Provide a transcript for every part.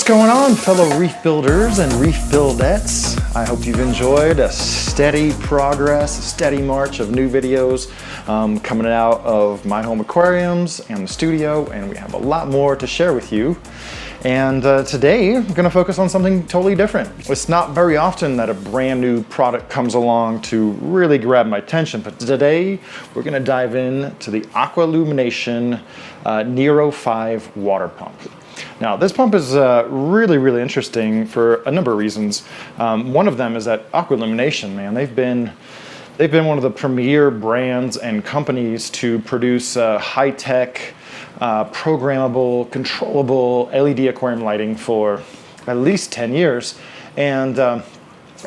going on, fellow reef builders and reef buildettes? I hope you've enjoyed a steady progress, a steady march of new videos coming out of my home aquariums and the studio, and we have a lot more to share with you. And today, I'm going to focus on something totally different. It's not very often that a brand new product comes along to really grab my attention, but today we're going to dive into the Aqualumination Nero 5 water pump. Now, this pump is really interesting for a number of reasons. One of them is that Aqualumination, man, they've been one of the premier brands and companies to produce high-tech, programmable, controllable LED aquarium lighting for at least 10 years. And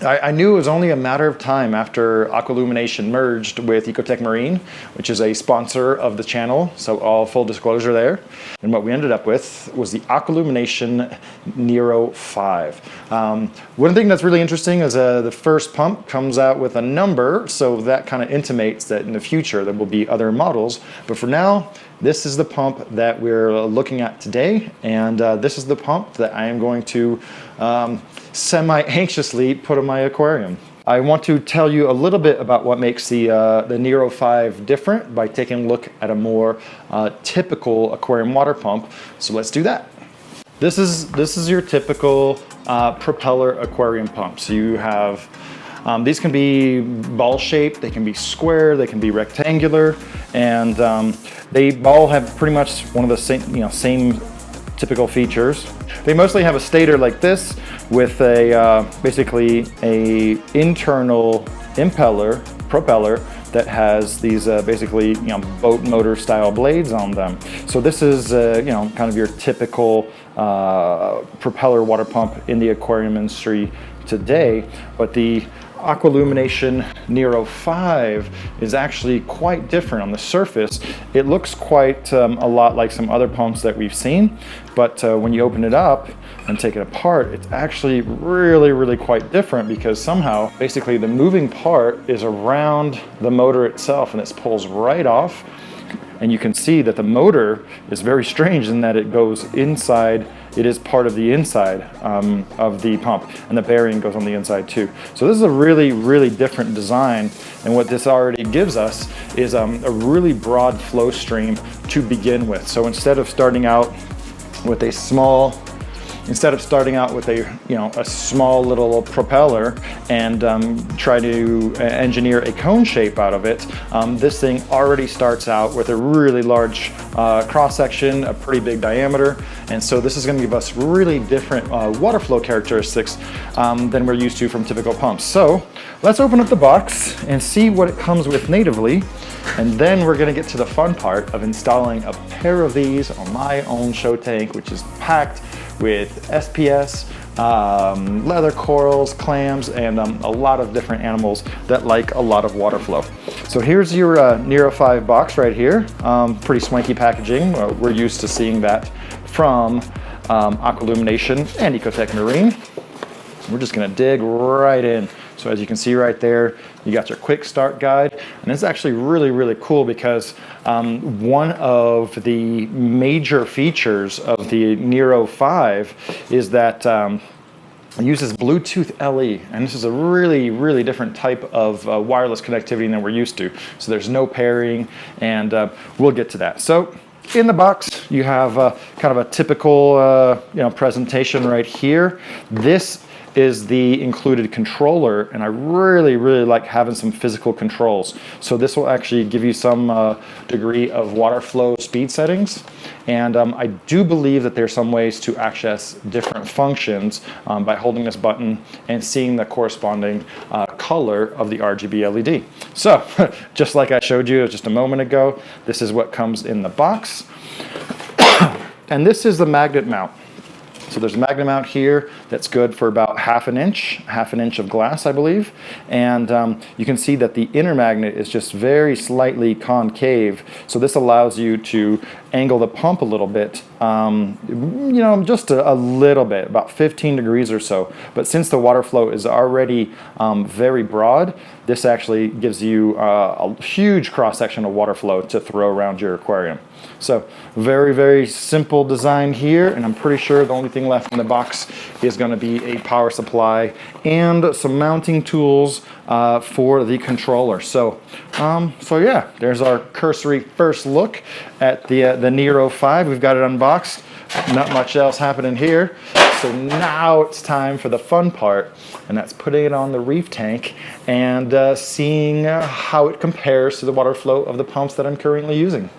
I knew it was only a matter of time after Aqualumination merged with Ecotech Marine, which is a sponsor of the channel, so all full disclosure there. And what we ended up with was the Aqualumination Nero 5. One thing that's really interesting is the first pump comes out with a number, so that kind of intimates that in the future there will be other models. But for now, this is the pump that we're looking at today, and this is the pump that I am going to semi-anxiously put in my aquarium. I want to tell you a little bit about what makes the Nero 5 different by taking a look at a more typical aquarium water pump. So let's do that. This is your typical propeller aquarium pump. So you have these can be ball-shaped, they can be square, they can be rectangular, and they all have pretty much one of the same typical features. They mostly have a stator like this with a basically a internal propeller that has these basically boat motor style blades on them. So this is kind of your typical propeller water pump in the aquarium industry today, but the Aqualumination Nero 5 is actually quite different on the surface. It looks quite a lot like some other pumps that we've seen, but when you open it up and take it apart, it's actually really quite different, because somehow basically the moving part is around the motor itself, and it pulls right off. And you can see that the motor is very strange in that it goes inside. It is part of the inside of the pump, and the bearing goes on the inside too. So this is a really different design, and what this already gives us is a really broad flow stream to begin with. So instead of starting out with a small a small little propeller and try to engineer a cone shape out of it, this thing already starts out with a really large cross section, a pretty big diameter, and so this is going to give us really different water flow characteristics than we're used to from typical pumps. So let's open up the box and see what it comes with natively, and then we're going to get to the fun part of installing a pair of these on my own show tank, which is packed with SPS, leather corals, clams, and a lot of different animals that like a lot of water flow. So here's your Nero 5 box right here. Pretty swanky packaging. We're used to seeing that from Aqualumination and Ecotech Marine. We're just gonna dig right in. So as you can see right there, you got your quick start guide, and it's actually really cool because one of the major features of the Nero 5 is that it uses Bluetooth LE, and this is a really different type of wireless connectivity than we're used to. So there's no pairing, and we'll get to that. So in the box, you have kind of a typical presentation right here. This is the included controller, and I really like having some physical controls. So this will actually give you some degree of water flow speed settings, and I do believe that there's some ways to access different functions by holding this button and seeing the corresponding color of the RGB LED. So just like I showed you just a moment ago, this is what comes in the box. And this is the magnet mount. So there's a magnet mount here that's good for about half an inch of glass, I believe. And you can see that the inner magnet is just very slightly concave. So this allows you to angle the pump a little bit just a little bit, about 15 degrees or so. But since the water flow is already very broad, this actually gives you a huge cross-section of water flow to throw around your aquarium. So very, very simple design here, and I'm pretty sure the only thing left in the box is going to be a power supply and some mounting tools for the controller. So yeah, there's our cursory first look at the Nero 5. We've got it unboxed. Not much else happening here. So now it's time for the fun part, and that's putting it on the Reef tank and seeing how it compares to the water flow of the pumps that I'm currently using.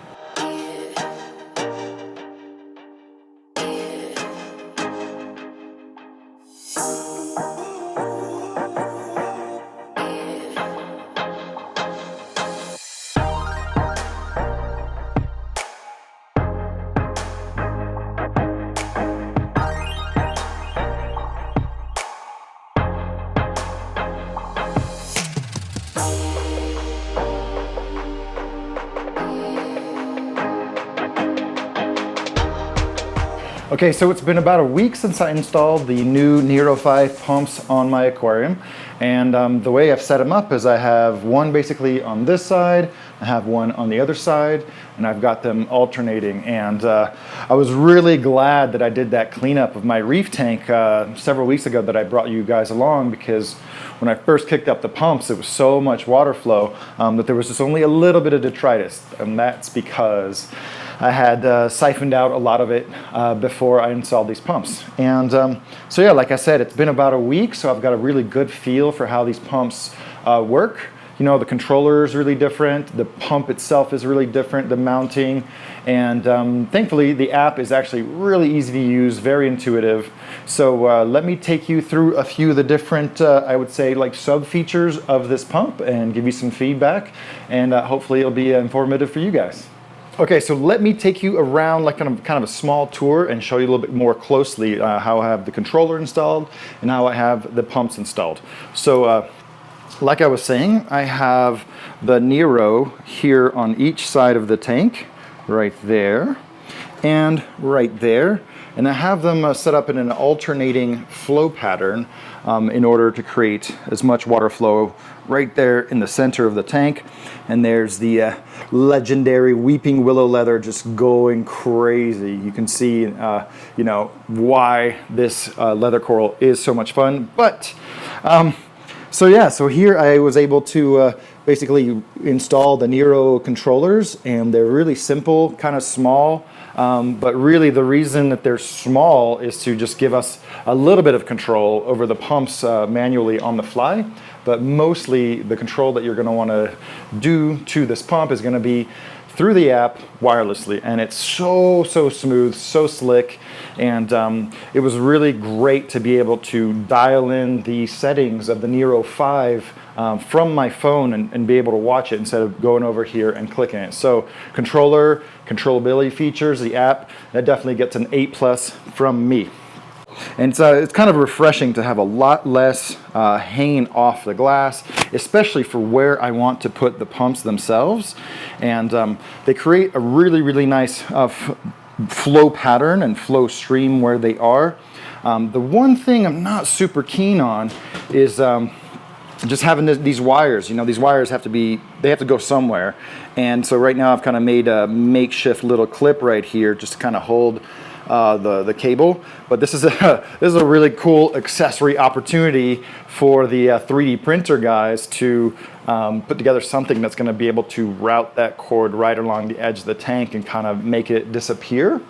Okay, so it's been about a week since I installed the new Nero 5 pumps on my aquarium, and the way I've set them up is I have one basically on this side, I have one on the other side, and I've got them alternating. And I was really glad that I did that cleanup of my Reef tank several weeks ago that I brought you guys along, because when I first kicked up the pumps, it was so much water flow that there was just only a little bit of detritus, and that's because I had siphoned out a lot of it before I installed these pumps. And so yeah, like I said, it's been about a week, so I've got a really good feel for how these pumps work. You know, the controller is really different, the pump itself is really different, the mounting, and thankfully the app is actually really easy to use, very intuitive. So let me take you through a few of the different, I would say, like sub-features of this pump and give you some feedback, and hopefully it'll be informative for you guys. Okay, so let me take you around like kind of a small tour and show you a little bit more closely how I have the controller installed and how I have the pumps installed. So like I was saying, I have the Nero here on each side of the tank, right there and right there. And I have them set up in an alternating flow pattern in order to create as much water flow right there in the center of the tank. And there's the legendary weeping willow leather just going crazy. You can see, you know, why this leather coral is so much fun. But so yeah, so here I was able to basically install the Nero controllers, and they're really simple, kind of small. But really the reason that they're small is to just give us a little bit of control over the pumps manually on the fly. But mostly the control that you're going to want to do to this pump is going to be through the app wirelessly, and it's so smooth, so slick, and it was really great to be able to dial in the settings of the Nero 5 from my phone and be able to watch it instead of going over here and clicking it. So controllability features, the app, that definitely gets an 8+ from me. And it's kind of refreshing to have a lot less hanging off the glass, especially for where I want to put the pumps themselves. And they create a really nice flow pattern and flow stream where they are. The one thing I'm not super keen on is just having these wires. You know, these wires have to go somewhere. And so right now I've kind of made a makeshift little clip right here just to kind of hold the cable. But this is a really cool accessory opportunity for the 3D printer guys to put together something that's going to be able to route that cord right along the edge of the tank and kind of make it disappear.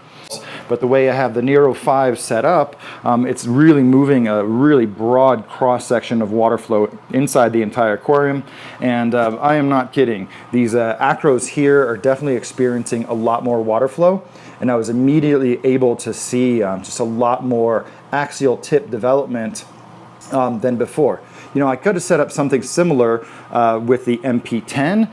But the way I have the Nero 5 set up, it's really moving a really broad cross-section of water flow inside the entire aquarium. And I am not kidding. These acros here are definitely experiencing a lot more water flow. And I was immediately able to see just a lot more axial tip development than before. You know, I could have set up something similar with the MP10,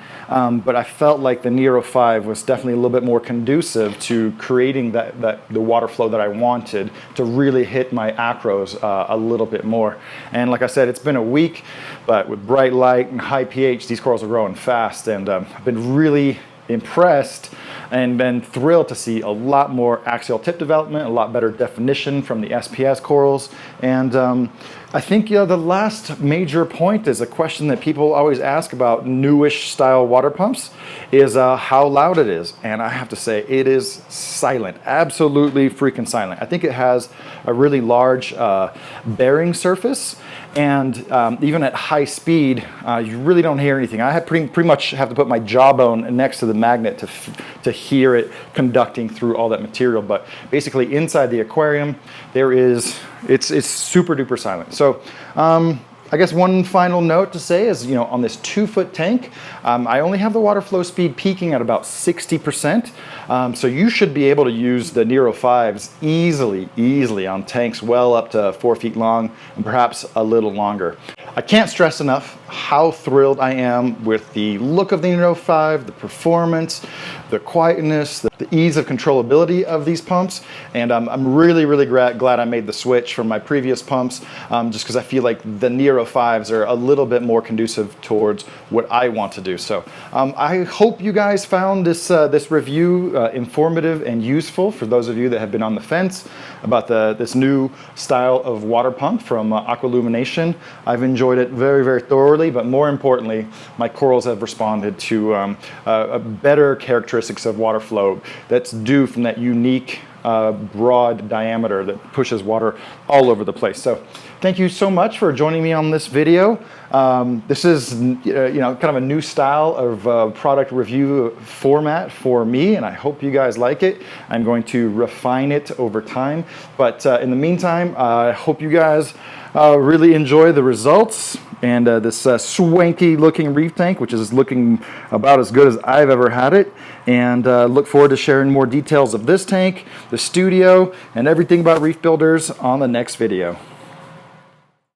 but I felt like the Nero 5 was definitely a little bit more conducive to creating the water flow that I wanted to really hit my acros a little bit more. And like I said, it's been a week, but with bright light and high pH, these corals are growing fast, and I've been really impressed and been thrilled to see a lot more axial tip development, a lot better definition from the SPS corals. And I think the last major point is a question that people always ask about newish style water pumps is how loud it is. And I have to say, it is silent, absolutely freaking silent. I think it has a really large bearing surface, and even at high speed, you really don't hear anything. I pretty much have to put my jawbone next to the magnet to hear it conducting through all that material. But basically, inside the aquarium, it's super duper silent. So I guess one final note to say is, on this 2-foot tank, I only have the water flow speed peaking at about 60%. So you should be able to use the Nero 5s easily on tanks well up to 4 feet long and perhaps a little longer. I can't stress enough how thrilled I am with the look of the Nero 5, the performance, the quietness, the ease of controllability of these pumps. And I'm really glad I made the switch from my previous pumps, just because I feel like the Nero 5s are a little bit more conducive towards what I want to do. So I hope you guys found this review informative and useful for those of you that have been on the fence about this new style of water pump from Aqualumination. I've enjoyed it very thoroughly, but more importantly, my corals have responded to a better characteristics of water flow that's due from that unique broad diameter that pushes water all over the place. So thank you so much for joining me on this video. This is kind of a new style of product review format for me, and I hope you guys like it. I'm going to refine it over time, but in the meantime, I hope you guys really enjoy the results and this swanky looking reef tank, which is looking about as good as I've ever had it. And look forward to sharing more details of this tank, the studio, and everything about Reef Builders on the next video.